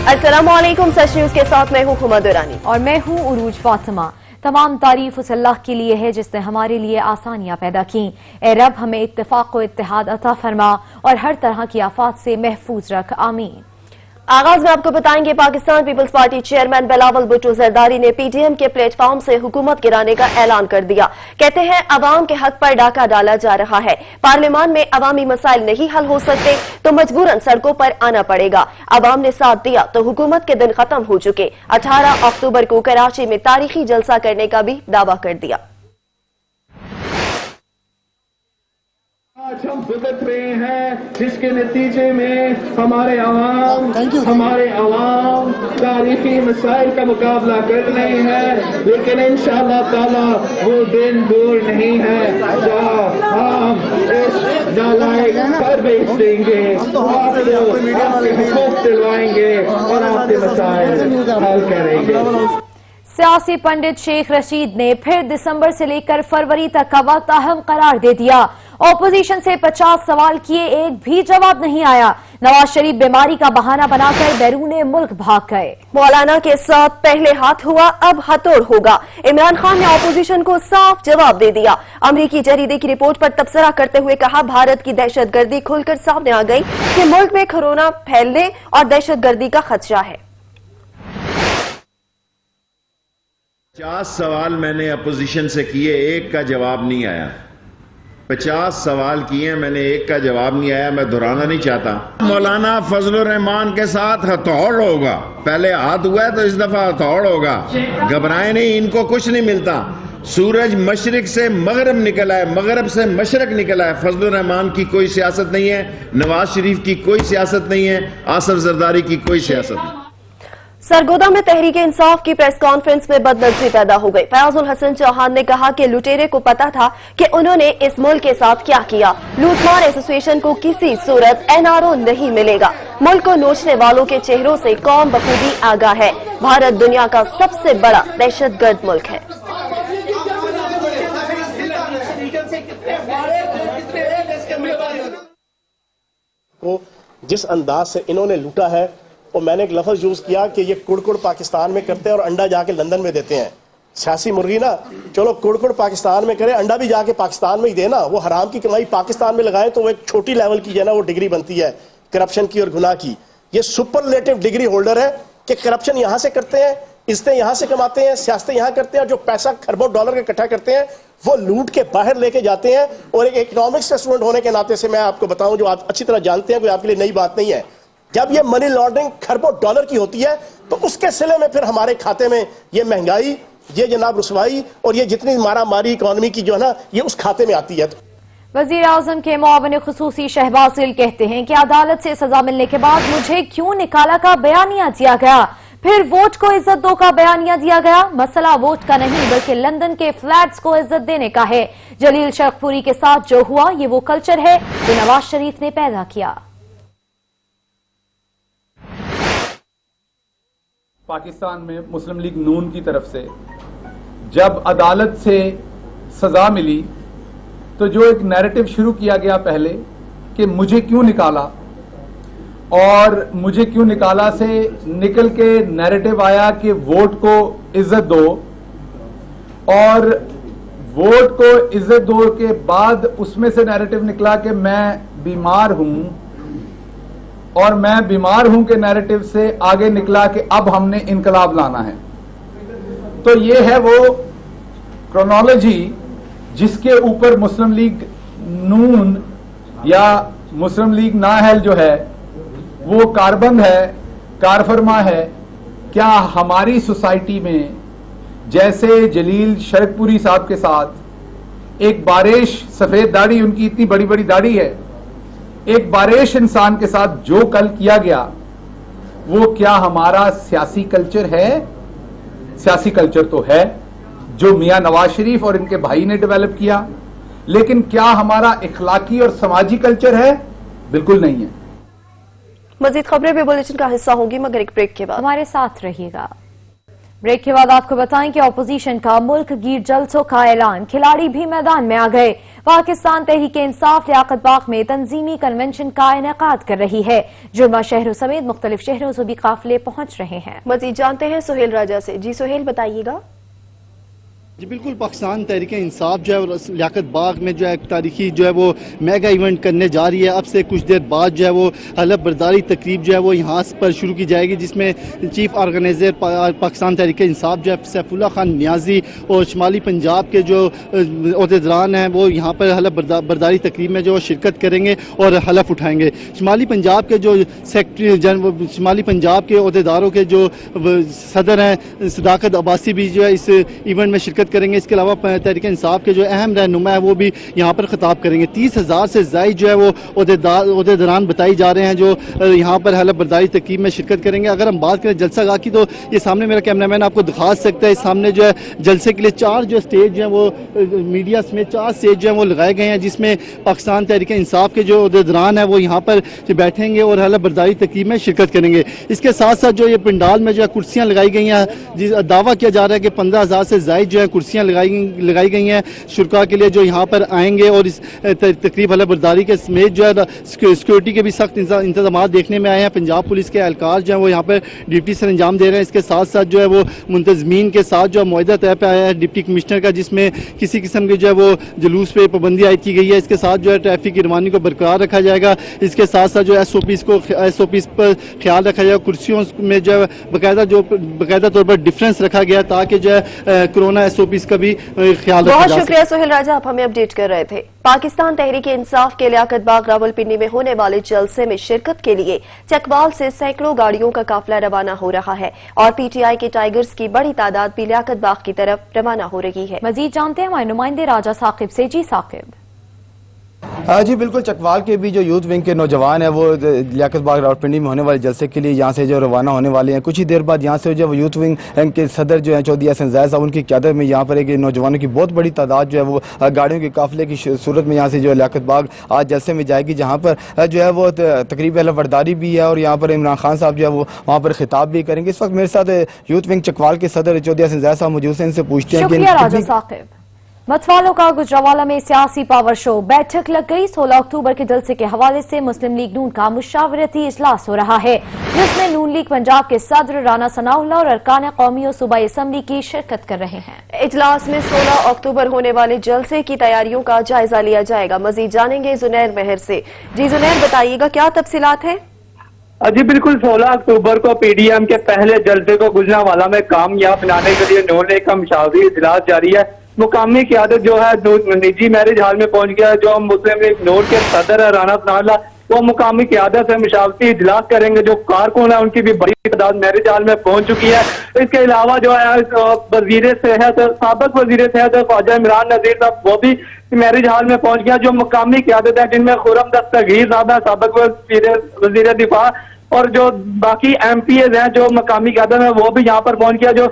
अस्सलाम वालेकुम। सच न्यूज के साथ मैं हूँ हुमा दुरानी और मैं हूँ उरूज फातिमा। तमाम तारीफ उस अल्लाह के लिए है जिसने हमारे लिए आसानियां पैदा की। ए रब हमें इत्तेफाक व इत्तेहाद अता फरमा और हर तरह की आफात से महफूज रख, आमीन। आगाज में आपको बताएंगे, Pakistan Peoples Party chairman Bilawal Bhutto Zardari ने पीटीएम के प्लेटफॉर्म से हुकूमत गिराने का ऐलान कर दिया। कहते हैं अवाम के हक पर डाका डाला जा रहा है, पार्लियामान में अवामी मसाइल नहीं हल हो सकते तो मजबूरन सड़कों पर आना पड़ेगा। अवाम ने साथ दिया तो हुकूमत के दिन खत्म हो चुके। 18 अक्टूबर को कराची में तारीखी जलसा करने का भी दावा कर दिया। आज हम भुगत रहे हैं जिसके नतीजे में हमारे अवाम तारीखी मसाइल का मुकाबला कर रहे हैं, लेकिन इंशाअल्लाह ताला वो दिन दूर नहीं है जहाँ हम इस नालायक पर बेच देंगे, आपके हुकूक दिलवाएंगे और आपके मसाइल हल करेंगे। सियासी पंडित शेख रशीद ने फिर दिसंबर से लेकर फरवरी तक का वक्त अहम करार दे दिया। ऑपोजिशन से 50 सवाल किए, एक भी जवाब नहीं आया। नवाज शरीफ बीमारी का बहाना बनाकर बैरूने मुल्क भाग गए। मौलाना के साथ पहले हाथ हुआ, अब हथौड़ होगा। इमरान खान ने ऑपोजिशन को साफ जवाब दे दिया। अमरीकी जरीदे की रिपोर्ट पर तबसरा करते हुए कहा, भारत की दहशतगर्दी खुलकर सामने आ गई कि मुल्क में कोरोना फैलने और दहशतगर्दी का खदशा है। 50 सवाल मैंने अपोजिशन से किए, एक का जवाब नहीं आया। 50 सवाल किए, मैंने एक का जवाब नहीं आया। मैं दोहराना नहीं चाहता। मौलाना फजलुर रहमान के साथ हथौड़ होगा। पहले हाथ हुआ है तो इस दफा हथौड़ होगा। घबराए नहीं, इनको कुछ नहीं मिलता। सूरज मशरिक से मगरब निकला है, मगरब से मशरक निकला है। फजलुर रहमान की कोई सियासत नहीं है, नवाज शरीफ की कोई सियासत नहीं है, आसिफ जरदारी की कोई सियासत नहीं। सरगोदा में तहरीक इंसाफ की प्रेस कॉन्फ्रेंस में बदनजरी पैदा हो गई। फयाजुल हसन चौहान ने कहा कि लुटेरे को पता था कि उन्होंने इस मुल्क के साथ क्या किया। लूटमार एसोसिएशन को किसी सूरत एनआरओ नहीं मिलेगा। मुल्क को नोचने वालों के चेहरों से कौम बखूबी आगाह है। भारत दुनिया का सबसे बड़ा दहशतगर्द मुल्क है। को जिस अंदाज से इन्होंने लूटा है, और मैंने एक लफ्ज यूज किया कि ये कुड़कुड़ पाकिस्तान में करते हैं और अंडा जाके लंदन में देते हैं। सियासी मुर्गी ना, चलो कुड़कुड़ पाकिस्तान में करे, अंडा भी जाके पाकिस्तान में ही देना। वो हराम की कमाई पाकिस्तान में लगाए तो वो एक छोटी लेवल की है ना, वो डिग्री बनती है करप्शन की और गुनाह की। ये सुपरलेटिव डिग्री होल्डर है कि करप्शन यहां से करते हैं, इज्जतें यहां से कमाते हैं, सियासतें यहां करते हैं, जो पैसा खरबों डॉलर का इकट्ठा करते हैं वो लूट के बाहर लेके जाते हैं। और एक इकोनॉमिक्स का स्टूडेंट होने के नाते से मैं आपको बताऊं, जो आप अच्छी तरह जानते हैं, कोई आपके लिए नई बात नहीं है, जब ये मनी लॉन्ड्रिंग खरबों डॉलर की होती है तो उसके सिले में फिर हमारे खाते में ये महंगाई, ये जनाब रुसवाई और ये जितनी मारा मारी इकोनॉमी की जो है ना, ये उस खाते में आती है। वजीर आजम के मुआविन खुसूसी शहबाज गिल कहते हैं कि अदालत से सजा मिलने के बाद मुझे क्यों निकाला का बयानिया दिया गया, फिर वोट को इज्जत दो का बयानिया दिया गया। मसला वोट का नहीं बल्कि लंदन के फ्लैट्स को इज्जत देने का है। जलील शर्कपुरी के साथ जो हुआ ये वो कल्चर है जो नवाज शरीफ ने पैदा किया। पाकिस्तान में मुस्लिम लीग नून की तरफ से जब अदालत से सजा मिली तो जो एक नैरेटिव शुरू किया गया पहले कि मुझे क्यों निकाला, और मुझे क्यों निकाला से निकल के नैरेटिव आया कि वोट को इज्जत दो, और वोट को इज्जत दो के बाद उसमें से नैरेटिव निकला कि मैं बीमार हूं, और मैं बीमार हूं के नैरेटिव से आगे निकला कि अब हमने इनकलाब लाना है। तो ये है वो क्रोनोलॉजी जिसके ऊपर मुस्लिम लीग नून या मुस्लिम लीग नाअहल जो है वो कारबंद है, कारफरमा है। क्या हमारी सोसाइटी में जैसे जलील शर्कपुरी साहब के साथ एक बारिश, सफेद दाढ़ी, उनकी इतनी बड़ी बड़ी दाढ़ी है, एक बारिश इंसान के साथ जो कल किया गया वो क्या हमारा सियासी कल्चर है? सियासी कल्चर तो है जो मियां नवाज शरीफ और इनके भाई ने डेवलप किया, लेकिन क्या हमारा इखलाकी और समाजी कल्चर है? बिल्कुल नहीं है। मजीद खबरें भी बुलेटिन का हिस्सा होगी, मगर एक ब्रेक के बाद हमारे साथ रहिएगा। ब्रेक के बाद आपको बताएं कि ऑपोजिशन का मुल्क गिर जलसों का ऐलान, खिलाड़ी भी मैदान में आ गए। پاکستان تحریک انصاف لیاقت باغ میں تنظیمی کنونشن کا انعقاد کر رہی ہے۔ جرمہ شہروں سمیت مختلف شہروں سے بھی قافلے پہنچ رہے ہیں۔ مزید جانتے ہیں سہیل راجہ سے۔ جی سہیل، بتائیے گا۔ جی بالکل، پاکستان تحریک انصاف جو ہے وہ لیاقت باغ میں جو ہے تاریخی جو ہے وہ میگا ایونٹ کرنے جا رہی ہے۔ اب سے کچھ دیر بعد جو ہے وہ حلف برداری تقریب جو ہے وہ یہاں پر شروع کی جائے گی، جس میں چیف آرگنائزر پاکستان تحریک انصاف جو ہے سیف اللہ خان نیازی اور شمالی پنجاب کے جو عہدیداران ہیں وہ یہاں پر حلف برداری تقریب میں جو شرکت کریں گے اور حلف اٹھائیں گے۔ شمالی پنجاب کے جو سیکرٹری شمالی پنجاب کے عہدیداروں کے جو صدر ہیں صداقت عباسی بھی جو ہے اس ایونٹ میں شرکت کریں گے۔ اس کے علاوہ تحریک انصاف کے جو اہم رہنما ہے وہ بھی یہاں پر خطاب کریں گے۔ 30,000 سے زائد جو ہے وہ عہدیداران بتائی جا رہے ہیں جو یہاں پر حلف برداری تقریب میں شرکت کریں گے۔ اگر ہم بات کریں جلسہ گاہ کی تو یہ سامنے میرا کیمرہ مین آپ کو دکھا سکتا ہے، سامنے جو ہے جلسے کے لیے 4 جو اسٹیج جو ہیں وہ میڈیا سمیت 4 اسٹیج جو ہیں وہ لگائے گئے ہیں، جس میں پاکستان تحریک انصاف کے جو عہدیداران ہیں وہ یہاں پر بیٹھیں گے اور حلف برداری تقریب میں شرکت کریں گے۔ اس کے ساتھ ساتھ جو یہ پنڈال میں جو ہے کرسیاں لگائی گئی ہیں، دعویٰ کیا جا رہا ہے کہ 15,000 سے زائد جو ہے کرسیاں لگائی گئی ہیں شرکاء کے لیے جو یہاں پر آئیں گے، اور اس تقریب حلف برداری کے سمیت جو ہے سیکورٹی کے بھی سخت انتظامات دیکھنے میں آئے ہیں۔ پنجاب پولیس کے اہلکار جو ہیں وہ یہاں پر ڈیوٹی سر انجام دے رہے ہیں۔ اس کے ساتھ ساتھ جو ہے وہ منتظمین کے ساتھ جو معاہدہ طے پہ آیا ہے ڈپٹی کمشنر کا، جس میں کسی قسم کی جو ہے وہ جلوس پہ پابندی عائد کی گئی ہے۔ اس کے ساتھ جو ہے ٹریفک کی روانی کو برقرار رکھا جائے گا۔ اس کے ساتھ ساتھ جو ایس او پیز پر خیال رکھا جائے گا۔ کرسیوں میں جو ہے باقاعدہ طور پر ڈفرینس رکھا گیا تاکہ جو ہے کورونا ایس او پیز کا بھی خیال رکھا جائے۔ بہت شکریہ سہیل راجہ، آپ ہمیں اپڈیٹ کر رہے تھے۔ پاکستان تحریک انصاف کے لیاقت باغ راولپنڈی میں ہونے والے جلسے میں شرکت کے لیے چکوال سے سینکڑوں گاڑیوں کا قافلہ روانہ ہو رہا ہے اور پی ٹی آئی کے ٹائیگرز کی بڑی تعداد بھی لیاقت باغ کی طرف روانہ ہو رہی ہے۔ مزید جانتے ہیں ہمارے نمائندے راجہ ثاقب سے۔ جی ثاقب۔ جی بالکل، چکوال کے بھی جو یوتھ ونگ کے نوجوان ہیں وہ لیاقت باغ راولپنڈی میں ہونے والے جلسے کے لیے یہاں سے جو روانہ ہونے والے ہیں۔ کچھ ہی دیر بعد یہاں سے جو یوتھ ونگ کے صدر جو ہیں چودھری احسن زاہد صاحب، ان کی قیادت میں یہاں پر ایک نوجوانوں کی بہت بڑی تعداد جو ہے وہ گاڑیوں کے قافلے کی صورت میں یہاں سے جو لیاقت باغ آج جلسے میں جائے گی، جہاں پر جو ہے وہ تقریب حلف برداری بھی ہے اور یہاں پر عمران خان صاحب جو ہے وہ وہاں پر خطاب بھی کریں گے۔ اس وقت میرے ساتھ یوتھ ونگ چکوال کے صدر چودھری احسن زاہد صاحب موجود ہیں، ان سے پوچھتے ہیں کہ متوالوں کا گجرانوالہ میں سیاسی پاور شو بیٹھک لگ گئی۔ 16 اکتوبر کے جلسے کے حوالے سے مسلم لیگ نون کا مشاورتی اجلاس ہو رہا ہے، جس میں نون لیگ پنجاب کے صدر رانا ثناء اللہ اور ارکان قومی و صوبائی اسمبلی کی شرکت کر رہے ہیں۔ اجلاس میں 16 اکتوبر ہونے والے جلسے کی تیاریوں کا جائزہ لیا جائے گا۔ مزید جانیں گے زنیر مہر سے۔ جی زنیر، بتائیے گا کیا تفصیلات ہیں؟ جی بالکل، 16 اکتوبر کو پی ڈی ایم کے پہلے جلسے کو گجرانوالہ میں کامیاب بنانے کے لیے نون لیگ کا مشاورتی اجلاس جاری ہے۔ مقامی قیادت جو ہے نجی میرج ہال میں پہنچ گیا ہے۔ جو مسلم لیگ نون کے صدر ہے رانا ثناء اللہ، وہ مقامی قیادت سے مشاورتی اجلاس کریں گے۔ جو کارکن ہیں ان کی بھی بڑی تعداد میرج ہال میں پہنچ چکی ہے۔ اس کے علاوہ جو ہے وزیر صحت، سابق وزیر صحت خواجہ عمران نذیر صاحب، وہ بھی میرج ہال میں پہنچ گیا۔ جو مقامی قیادت ہے جن میں خرم دستگیر صاحب ہیں، سابق وزیر دفاع، اور جو باقی ایم پی ایز ہیں جو مقامی قیادت ہیں، وہ بھی یہاں پر پہنچ گیا۔ جو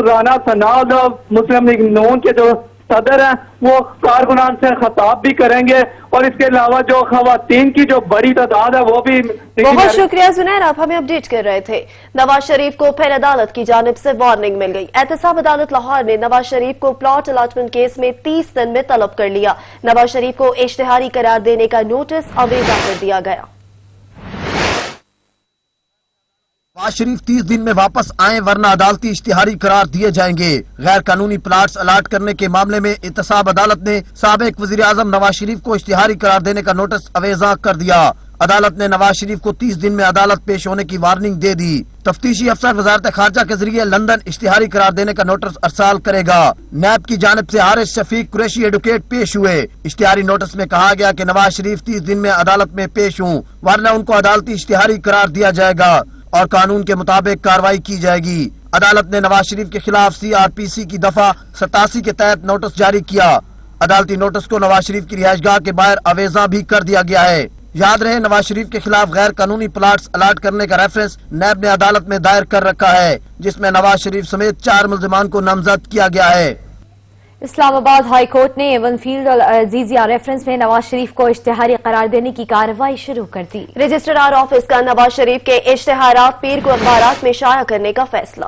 رانا ثناء اللہ مسلم لیگ نون کے جو صدر ہیں وہ کارکنان سے خطاب بھی کریں گے، اور اس کے علاوہ جو خواتین کی جو بڑی تعداد ہے وہ بھی۔ بہت شکریہ زنیر، آپ ہمیں اپڈیٹ کر رہے تھے۔ نواز شریف کو پھر عدالت کی جانب سے وارننگ مل گئی۔ احتساب عدالت لاہور نے نواز شریف کو پلاٹ الاٹمنٹ کیس میں 30 دن میں طلب کر لیا۔ نواز شریف کو اشتہاری قرار دینے کا نوٹس اویزا کر دیا گیا۔ نواز شریف 30 دن میں واپس آئیں ورنہ عدالتی اشتہاری قرار دیے جائیں گے۔ غیر قانونی پلاٹس الاٹ کرنے کے معاملے میں احتساب عدالت نے سابق وزیر اعظم نواز شریف کو اشتہاری قرار دینے کا نوٹس اویزا کر دیا۔ عدالت نے نواز شریف کو 30 دن میں عدالت پیش ہونے کی وارننگ دے دی۔ تفتیشی افسر وزارت خارجہ کے ذریعے لندن اشتہاری قرار دینے کا نوٹس ارسال کرے گا۔ نیب کی جانب سے حارث شفیق قریشی ایڈوکیٹ پیش ہوئے۔ اشتہاری نوٹس میں کہا گیا کہ نواز شریف 30 دن میں عدالت میں پیش ہوں ورنہ ان کو عدالتی اشتہاری قرار دیا جائے گا اور قانون کے مطابق کارروائی کی جائے گی۔ عدالت نے نواز شریف کے خلاف CRPC کی دفعہ 87 کے تحت نوٹس جاری کیا۔ عدالتی نوٹس کو نواز شریف کی رہائش گاہ کے باہر اویزا بھی کر دیا گیا ہے۔ یاد رہے نواز شریف کے خلاف غیر قانونی پلاٹس الاٹ کرنے کا ریفرنس نیب نے عدالت میں دائر کر رکھا ہے، جس میں نواز شریف سمیت 4 ملزمان کو نامزد کیا گیا ہے۔ اسلام آباد ہائی کورٹ نے ایون فیلڈ اور عزیزیہ ریفرنس میں نواز شریف کو اشتہاری قرار دینے کی کارروائی شروع کر دی۔ رجسٹرار آفس کا نواز شریف کے اشتہارات پیر کو اخبارات میں شائع کرنے کا فیصلہ۔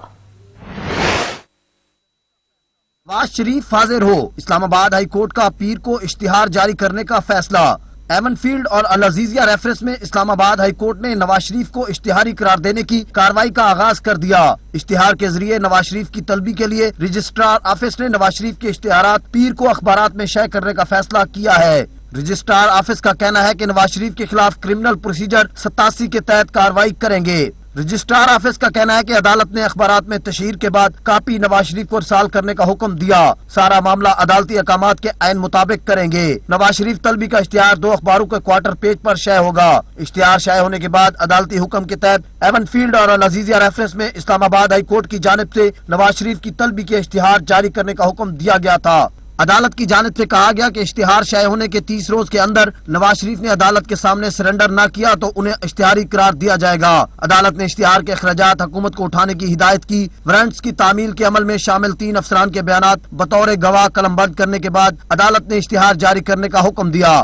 नवाज शरीफ हाजिर हो, इस्लामाबाद हाई कोर्ट का पीर को इश्तिहार जारी करने का फैसला। एवनफील्ड और अल अजीजिया रेफरेंस में इस्लामाबाद हाई कोर्ट ने नवाज शरीफ को इश्तिहारी करार देने की कार्रवाई का आगाज कर दिया। इश्तिहार के जरिए नवाज शरीफ की तलबी के लिए रजिस्ट्रार ऑफिस ने नवाज शरीफ के इश्तिहारात पीर को अखबारात में शाये करने का फैसला किया है। रजिस्ट्रार ऑफिस का कहना है कि नवाज शरीफ के खिलाफ क्रिमिनल प्रोसीजर 87 के तहत कार्रवाई करेंगे। रजिस्ट्रार ऑफिस का कहना है कि अदालत ने अखबारात में तशहीर के बाद कापी नवाज शरीफ को इरसाल करने का हुक्म दिया। सारा मामला अदालती अहकामात के आइन मुताबिक करेंगे। नवाज शरीफ तलबी का इश्तिहार 2 अखबारों के क्वार्टर पेज पर शाये होगा। इश्तिहार शाये होने के बाद अदालती हुक्म के तहत एवनफील्ड और अल अजीजिया रेफरेंस में इस्लामाबाद हाई कोर्ट की जानिब से नवाज शरीफ की तलबी के इश्तिहार जारी करने का हुक्म दिया गया था। अदालत की जानिब से कहा गया कि इश्तिहार शाये होने के 30 रोज के अंदर नवाज शरीफ ने अदालत के सामने सरेंडर न किया तो उन्हें इश्तिहारी करार दिया जाएगा। अदालत ने इश्तिहार के अखराजात हुकूमत को उठाने की हिदायत की। वारंट्स की तामील के अमल में शामिल 3 अफसरान के बयानात बतौर गवाह कलमबंद करने के बाद अदालत ने इश्तिहार जारी करने का हुक्म दिया।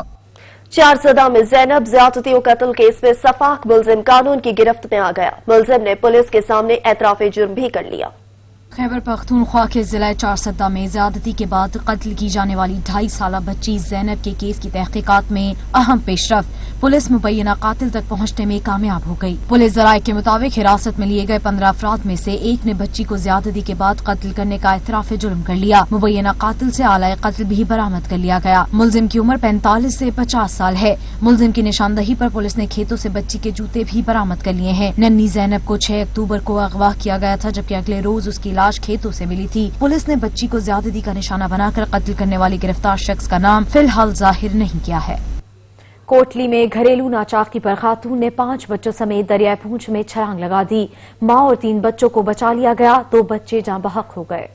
4 सदा में जैनब ज्यादती और कत्ल केस में सफाक मुलजिम कानून की गिरफ्त में आ गया। मुलजिम ने पुलिस के सामने एतराफ़े जुर्म भी कर लिया। खैबर पख्तूनख्वा के जिला 4 सदा में ज्यादती के बाद कत्ल की जाने वाली 2.5 साला बच्ची जैनब के केस की तहकीकात में अहम पेशरफ्त। पुलिस मुबैना कातिल तक पहुंचने में कामयाब हो गई। पुलिस जराये के मुताबिक हिरासत में लिए गए 15 अफराद में से एक ने बच्ची को ज्यादती के बाद कत्ल करने का एतराफ़े जुर्म कर लिया। मुबैना कातिल से आला कत्ल भी बरामद कर लिया गया। मुलजिम की उम्र 45 से 50 साल है। मुलजिम की निशानदही पर पुलिस ने खेतों से बच्ची के जूते भी बरामद कर लिए हैं। नन्ही जैनब को 6 अक्टूबर को अगवा किया गया था, जबकि अगले रोज उसकी लाश खेतों से मिली थी। पुलिस ने बच्ची को ज्यादती का निशाना बनाकर कत्ल करने वाले गिरफ्तार शख्स का नाम फिलहाल जाहिर नहीं किया है। कोटली में घरेलू नाचाकी पर खातून ने 5 बच्चों समेत दरियाए पूंछ में छलांग लगा दी। मां और 3 बच्चों को बचा लिया गया, 2 बच्चे जाँ बहक हो गए।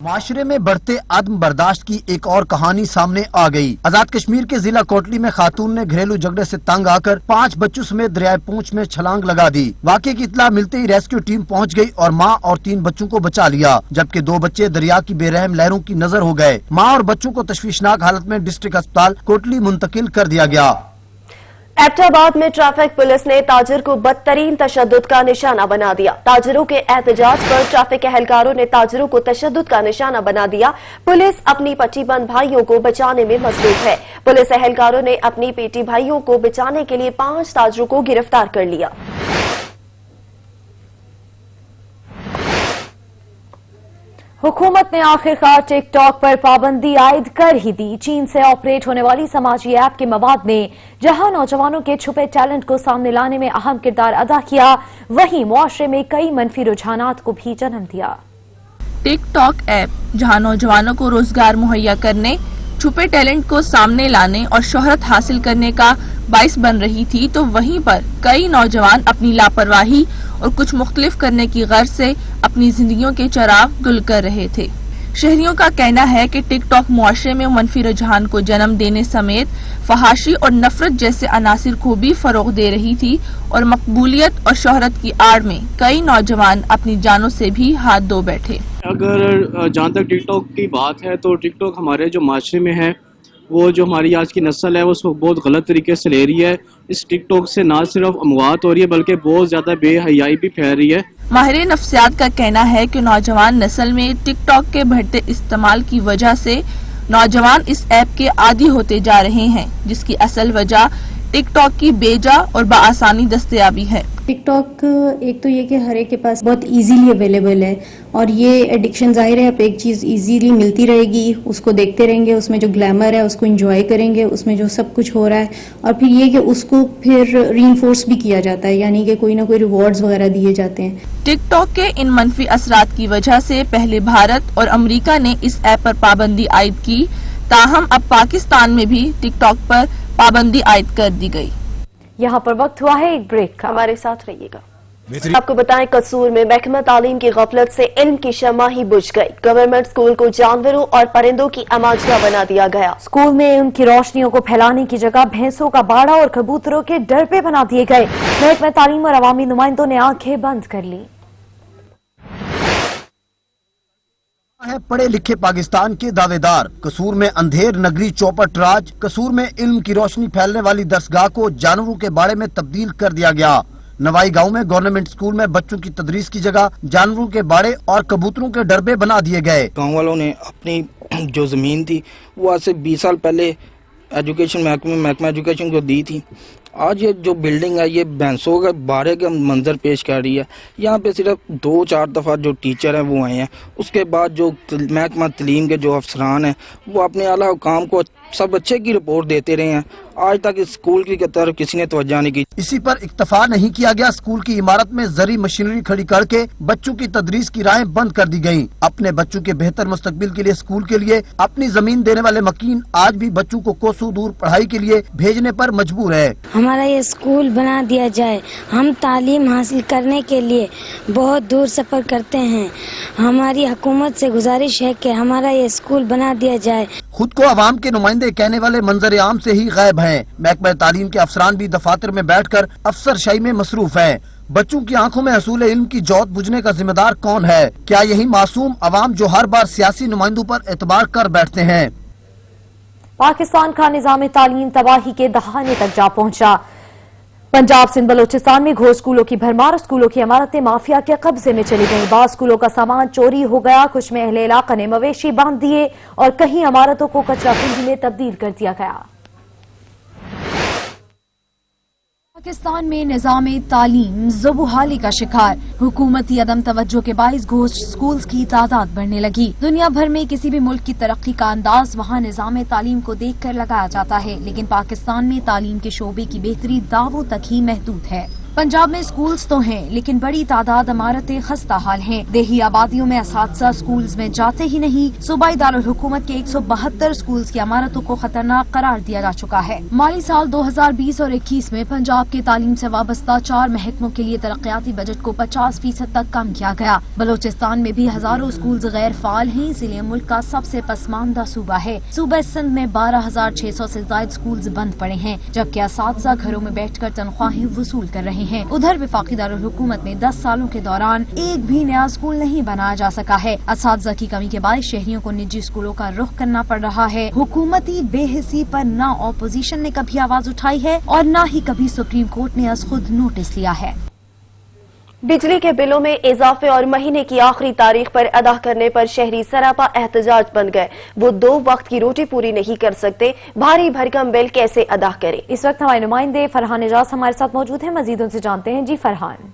माशरे में बढ़ते आदम बर्दाश्त की एक और कहानी सामने आ गई। आजाद कश्मीर के जिला कोटली में खातून ने घरेलू झगड़े से तंग आकर 5 बच्चों समेत दरियाए पूंछ में छलांग लगा दी। वाकये की इत्तला मिलते ही रेस्क्यू टीम पहुंच गई और मां और 3 बच्चों को बचा लिया, जबकि 2 बच्चे दरिया की बेरहम लहरों की नजर हो गए। मां और बच्चों को तशवीशनाक हालत में डिस्ट्रिक्ट अस्पताल कोटली मुंतकिल कर दिया गया। एबटाबाद में ट्रैफिक पुलिस ने ताजिर को बदतरीन तशद्दुद का निशाना बना दिया। ताजिरों के एहतजाज पर ट्रैफिक एहलकारों ने ताजिरों को तशद्दुद का निशाना बना दिया। पुलिस अपनी पट्टी बंद भाइयों को बचाने में मसरूफ है। पुलिस एहलकारों ने अपनी पेटी भाइयों को बचाने के लिए 5 ताजिरों को गिरफ्तार कर लिया। हुकूमत ने आखिरकार टिकटॉक पर पाबंदी आयद कर ही दी। चीन से ऑपरेट होने वाली समाजी ऐप के मवाद ने जहां नौजवानों के छुपे टैलेंट को सामने लाने में अहम किरदार अदा किया, वहीं मुआशरे में कई मनफी रुझानात को भी जन्म दिया। टिकटॉक ऐप जहां नौजवानों को रोजगार मुहैया करने, छुपे टैलेंट को सामने लाने और शोहरत हासिल करने का बाइस बन रही थी, तो वहीं पर कई नौजवान अपनी लापरवाही और कुछ मुख्तलिफ करने की गर्ज से अपनी जिंदगियों के चिराग गुल कर रहे थे। शहरियों का कहना है कि टिकटॉक मुआशरे में मनफी रुझान को जन्म देने समेत फहाशी और नफरत जैसे अनासिर को भी फरोग दे रही थी और मकबूलियत और शोहरत की आड़ में कई नौजवान अपनी जानों से भी हाथ धो बैठे। अगर जहाँ तक टिकटॉक की बात है तो टिकटॉक हमारे जो माशरे में है, वो जो हमारी आज की नस्ल है वो उसको बहुत गलत तरीके से ले रही है। इस टिकटॉक से ना सिर्फ अमवात हो रही है बल्कि बहुत ज्यादा बेहयाई भी फैल रही है। माहिर नफ्सियात का कहना है कि नौजवान नस्ल में टिकटॉक के बढ़ते इस्तेमाल की वजह से नौजवान इस ऐप के आदी होते जा रहे हैं, जिसकी असल वजह टिकटॉक की बेजा और बआसानी दस्तयाबी है। टिकटॉक एक तो ये कि हर एक के पास बहुत इजीली अवेलेबल है और ये एडिक्शन जाहिर है, आप एक चीज़ इजीली मिलती रहेगी, उसको देखते रहेंगे, उसमें जो ग्लैमर है उसको एंजॉय करेंगे, उसमें जो सब कुछ हो रहा है, और फिर ये कि उसको फिर रीइंफोर्स भी किया जाता है, यानी कि कोई ना कोई रिवॉर्ड्स वगैरह दिए जाते हैं। टिकटॉक के इन मनफी असरात की वजह से पहले भारत और अमेरिका ने इस ऐप पर पाबंदी आयद की, ताहम अब पाकिस्तान में भी टिकटॉक पर पाबंदी आयद कर दी गई। यहाँ पर वक्त हुआ है एक ब्रेक का, हमारे साथ रहिएगा। आपको बताएं, कसूर में महकमा तालीम की गफलत से इल्म की शम्मा ही बुझ गई। गवर्नमेंट स्कूल को जानवरों और परिंदों की अमाजगा बना दिया गया। स्कूल में उनकी रोशनियों को फैलाने की जगह भैंसों का बाड़ा और कबूतरों के डरपे बना दिए गए। महकमा तालीम और अवामी नुमाइंदों ने आंखें बंद कर ली। है पढ़े लिखे पाकिस्तान के दावेदार। कसूर में अंधेर नगरी चौपट राज, कसूर में इल्म की रोशनी फैलने वाली दरसगाह को जानवरों के बाड़े में तब्दील कर दिया गया। नवाई गांव में गवर्नमेंट स्कूल में बच्चों की तदरीस की जगह जानवरों के बाड़े और कबूतरों के डरबे बना दिए गए। गांव वालों ने अपनी जो जमीन थी वो आज से 20 साल पहले एजुकेशन महकमा एजुकेशन को दी थी। आज ये जो बिल्डिंग है ये भैंसों के बाड़े का मंजर पेश कर रही है। यहाँ पे सिर्फ 2-4 दफ़ा जो टीचर हैं वो आए हैं, उसके बाद जो महकमा तलीम के जो अफसरान हैं वो अपने आला हुकाम को सब अच्छे की रिपोर्ट देते रहे हैं। आज तक इस स्कूल की तरफ किसी ने तवज्जो नहीं की। इसी पर इक्तफा नहीं किया गया, स्कूल की इमारत में जरी मशीनरी खड़ी करके बच्चों की तदरीस की राहें बंद कर दी गयी। अपने बच्चों के बेहतर मुस्तकबिल के लिए स्कूल के लिए अपनी जमीन देने वाले मकीन आज भी बच्चों को कोसों दूर पढ़ाई के लिए भेजने पर मजबूर है। हमारा ये स्कूल बना दिया जाए, हम तालीम हासिल करने के लिए बहुत दूर सफर करते हैं। हमारी हुकूमत से गुजारिश है कि हमारा ये स्कूल बना दिया जाए। खुद को अवाम के नुमाइंदे कहने वाले मंजर आम से ही गायब हैं। महकमा तालीम के अफसरान भी दफातर में बैठकर अफसरशाही में मसरूफ हैं। बच्चों की आंखों में हसूल इल्म की जौत बुझने का जिम्मेदार कौन है? क्या यही मासूम अवाम जो हर बार सियासी नुमाइंदों पर एतबार कर बैठते हैं? पाकिस्तान का निजाम तालीम तबाही के दहाने तक जा पहुंचा। पंजाब सिंध बलोचिस्तान में घोर स्कूलों की भरमार, स्कूलों की इमारतें माफिया के कब्जे में चली गईं। बाद स्कूलों का सामान चोरी हो गया, कुछ में अहले इलाका ने मवेशी बांध दिए और कहीं इमारतों को कचरा कुंजी में तब्दील कर दिया गया। पाकिस्तान में निजाम तालीम ज़ुबूहाली का शिकार, हुकूमती अदम तवज्जो के बाइस घोस्ट स्कूल्स की तादाद बढ़ने लगी। दुनिया भर में किसी भी मुल्क की तरक्की का अंदाज वहाँ निजाम तालीम को देख कर लगाया जाता है, लेकिन पाकिस्तान में तालीम के शोबे की बेहतरी दावों तक ही महदूद है। पंजाब में स्कूल्स तो हैं, लेकिन बड़ी तादाद इमारतें खस्ता हाल हैं। देही आबादियों में असातिज़ा स्कूल्स में जाते ही नहीं। सूबाई दारुल हुकूमत के 172 स्कूल्स की इमारतों को खतरनाक करार दिया जा चुका है। माली साल 2020 और 21 में पंजाब के तालीम से वाबस्ता 4 महकमों के लिए तरक्याती बजट को 50% तक कम किया गया। बलोचिस्तान में भी हजारों स्कूल्स गैर फाल हैं, इसलिए मुल्क का सबसे पसमानदा सूबा है। सूबा सिंध में 12,600 से ज्यादा स्कूल्स बंद पड़े हैं, जबकि असातिज़ा घरों में बैठकर तनख्वाहें वसूल कर रहे हैं। उधर वफाकी दारुल हुकूमत में 10 सालों के दौरान एक भी नया स्कूल नहीं बनाया जा सका है। असातिज़ा की कमी के बायस शहरियों को निजी स्कूलों का रुख करना पड़ रहा है। हुकूमती बेहिसी पर न ऑपोजिशन ने कभी आवाज उठाई है और न ही कभी सुप्रीम कोर्ट ने आज खुद नोटिस लिया है। बिजली के बिलों में इजाफे और महीने की आखिरी तारीख पर अदा करने पर शहरी सरापा एहतजाज बन गए। वो 2 वक्त की रोटी पूरी नहीं कर सकते, भारी भरकम बिल कैसे अदा करें? इस वक्त हमारे नुमाइंदे फरहान एजाज हमारे साथ मौजूद हैं, मजीद उनसे जानते हैं। जी फरहान।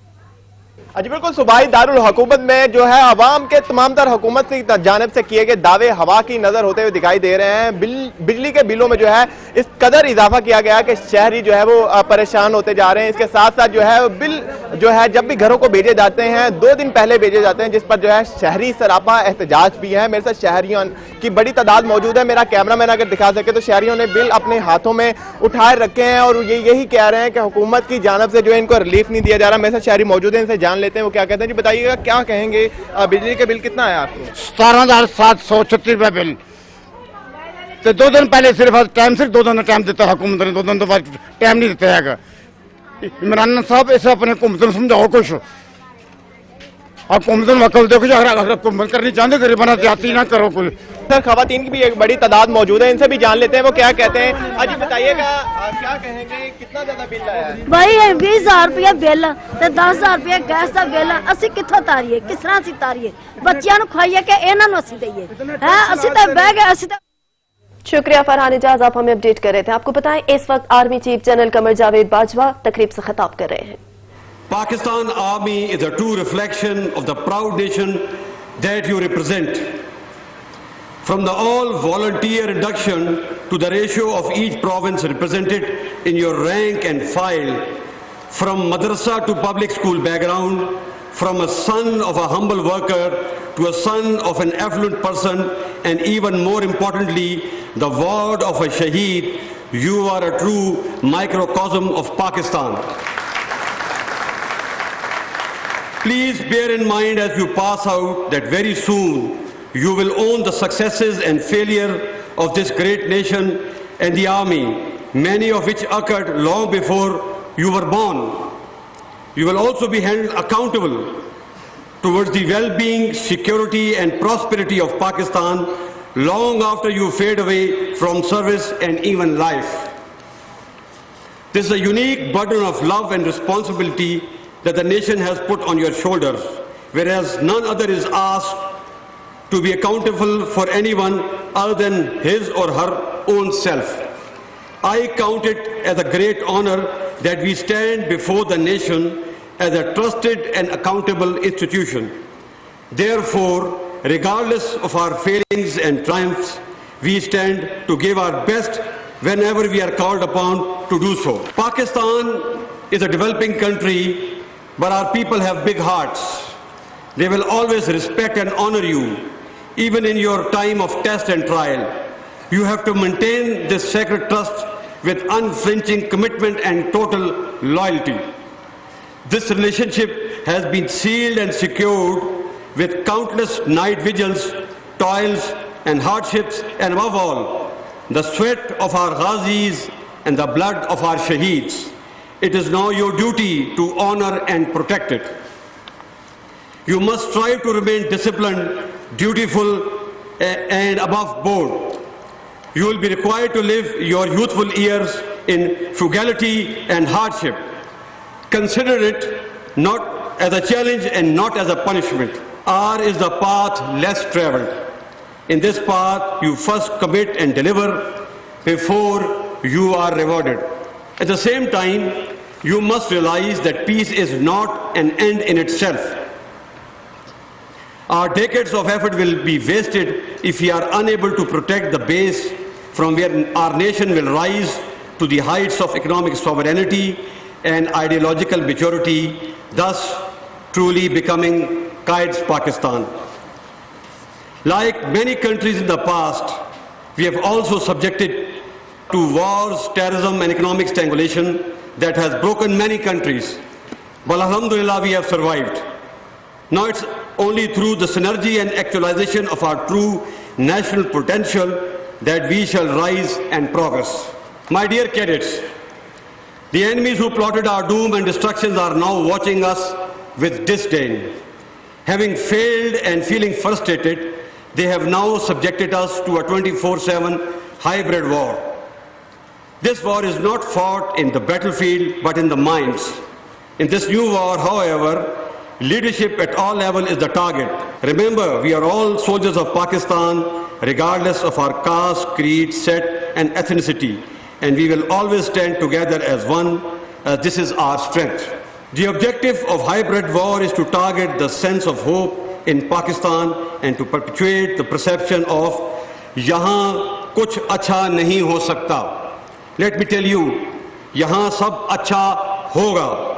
जी बिल्कुल, सूबाई दारुल हुकूमत में जो है अवाम के तमाम तर हुकूमत की जानिब से किए गए दावे हवा की नजर होते हुए दिखाई दे रहे हैं। बिजली के बिलों में जो है इस कदर इजाफा किया गया कि शहरी जो है वो परेशान होते जा रहे हैं। इसके साथ साथ जो है बिल जो है जब भी घरों को भेजे जाते हैं 2 दिन पहले भेजे जाते हैं, जिस पर जो है शहरी सरापा एहतजाज भी है। मेरे साथ शहरियों की बड़ी तादाद मौजूद है। मेरा कैमरामैन अगर दिखा सके तो शहरियों ने बिल अपने हाथों में उठाए रखे हैं और यही कह रहे हैं कि हुकूमत की जानिब से जो है इनको रिलीफ नहीं दिया जा रहा। मेरे साथ शहरी मौजूद है, इनसे जान लेते हैं वो क्या कहते हैं। जी बताइएगा, क्या कहेंगे, बिजली के बिल कितना आया आपको? 17,736 रुपए बिल। तो 2 दिन पहले सिर्फ 2 दिन टाइम देता है हुकूमत ने, 2 दिन तो टाइम नहीं देता है। इमरान साहब ऐसे अपने हुकूमत ने समझाओ कुछ, और हुकूमत वकल देखो, अगर हुकूमत करनी चाहते गरीबाना जाती ना करो कोई। सर खवातीन की भी एक बड़ी तादाद मौजूद है, इनसे भी जान लेते हैं वो क्या कहते हैं। आज बताइएगा, क्या कहेंगे, कितना ज्यादा बिल आया है? भाई 20,000 रुपया बिल ते 10,000 रुपया गैस का बिल, असी कित्थों तारीए, किस तरह असी तारीए, बच्चियां नूं खाइए कि इन्हां नूं असी दईए हैं? असी तो बह गए, असी तो। शुक्रिया फरहान एजाज, आप हमें अपडेट कर रहे थे। आपको बताएं इस वक्त army chief general Qamar Javed Bajwa तकरीब से खिताब कर रहे हैं। Pakistan Army is a true reflection of the proud nation that you represent. From the all-volunteer induction to the ratio of each province represented in your rank and file, from madrasa to public school background, from a son of a humble worker to a son of an affluent person, and even more importantly, the ward of a shaheed, you are a true microcosm of Pakistan. Please bear in mind as you pass out that very soon you will own the successes and failure of this great nation and the army, many of which occurred long before you were born. You will also be held accountable towards the well-being, security and prosperity of Pakistan long after you fade away from service and even life. This is a unique burden of love and responsibility that the nation has put on your shoulders, whereas none other is asked to be accountable for anyone other than his or her own self. I count it as a great honor that we stand before the nation as a trusted and accountable institution. Therefore, regardless of our failings and triumphs, we stand to give our best whenever we are called upon to do so. Pakistan is a developing country, but our people have big hearts. They will always respect and honor you, even in your time of test and trial. You have to maintain this sacred trust with unflinching commitment and total loyalty. This relationship has been sealed and secured with countless night vigils, toils and hardships, and above all, the sweat of our Ghazis and the blood of our Shaheeds. It is now your duty to honor and protect it. You must strive to remain disciplined, dutiful, and above board. You will be required to live your youthful years in frugality and hardship. Consider it not as a challenge and not as a punishment. R is the path less traveled. In this path, you first commit and deliver before you are rewarded. At the same time, you must realize that peace is not an end in itself. Our decades of effort will be wasted if we are unable to protect the base from where our nation will rise to the heights of economic sovereignty and ideological maturity, thus truly becoming Qaed's Pakistan. Like many countries in the past, we have also subjected to wars, terrorism and economic strangulation that has broken many countries. But alhamdulillah, we have survived. Now it's only through the synergy and actualization of our true national potential that we shall rise and progress. My dear cadets, the enemies who plotted our doom and destructions are now watching us with disdain. Having failed and feeling frustrated, they have now subjected us to a 24/7 hybrid war. This war is not fought in the battlefield, but in the minds. In this new war, however, leadership at all levels is the target. Remember, we are all soldiers of Pakistan, regardless of our caste, creed, set, and ethnicity. And we will always stand together as one, as this is our strength. The objective of hybrid war is to target the sense of hope in Pakistan and to perpetuate the perception of yahan kuch acha nahi ho sakta. Let me tell you, yahan sab acha hoga.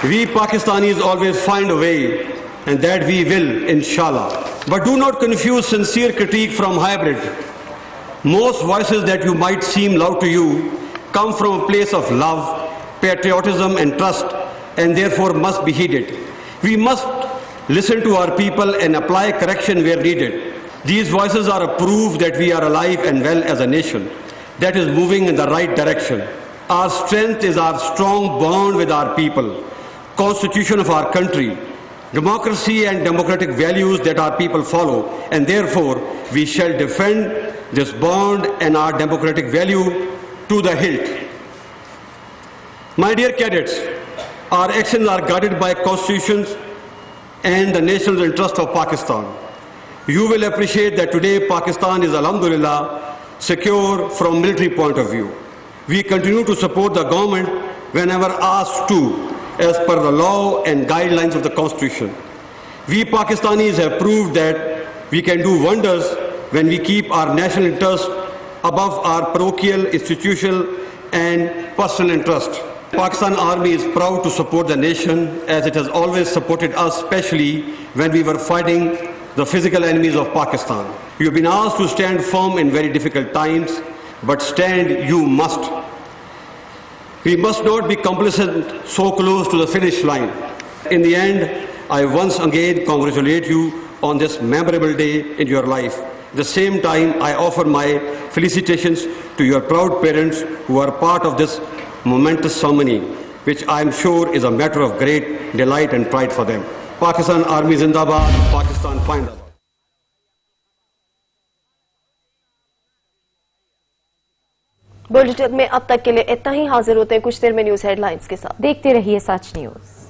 We Pakistanis always find a way, and that we will, inshallah. But do not confuse sincere critique from hybrid. Most voices that you might seem loud to you come from a place of love, patriotism and trust, and therefore must be heeded. We must listen to our people and apply correction where needed. These voices are a proof that we are alive and well as a nation that is moving in the right direction. Our strength is our strong bond with our people, constitution of our country, democracy and democratic values that our people follow, and therefore we shall defend this bond and our democratic value to the hilt. My dear cadets, our actions are guided by constitutions and the national interest of Pakistan. You will appreciate that today Pakistan is, alhamdulillah, secure from military point of view. We continue to support the government whenever asked to, as per the law and guidelines of the Constitution. We Pakistanis have proved that we can do wonders when we keep our national interest above our parochial, institutional and personal interest. Pakistan Army is proud to support the nation as it has always supported us, especially when we were fighting the physical enemies of Pakistan. You have been asked to stand firm in very difficult times, but stand you must. We must not be complacent so close to the finish line. In the end, I once again congratulate you on this memorable day in your life. At the same time, I offer my felicitations to your proud parents who are part of this momentous ceremony, which I am sure is a matter of great delight and pride for them. Pakistan Army Zindabad, Pakistan Findabad. Bulletin में अब तक के लिए इतना ही। हाजिर होते हैं कुछ देर में न्यूज हेडलाइंस के साथ। देखते रहिए सच न्यूज।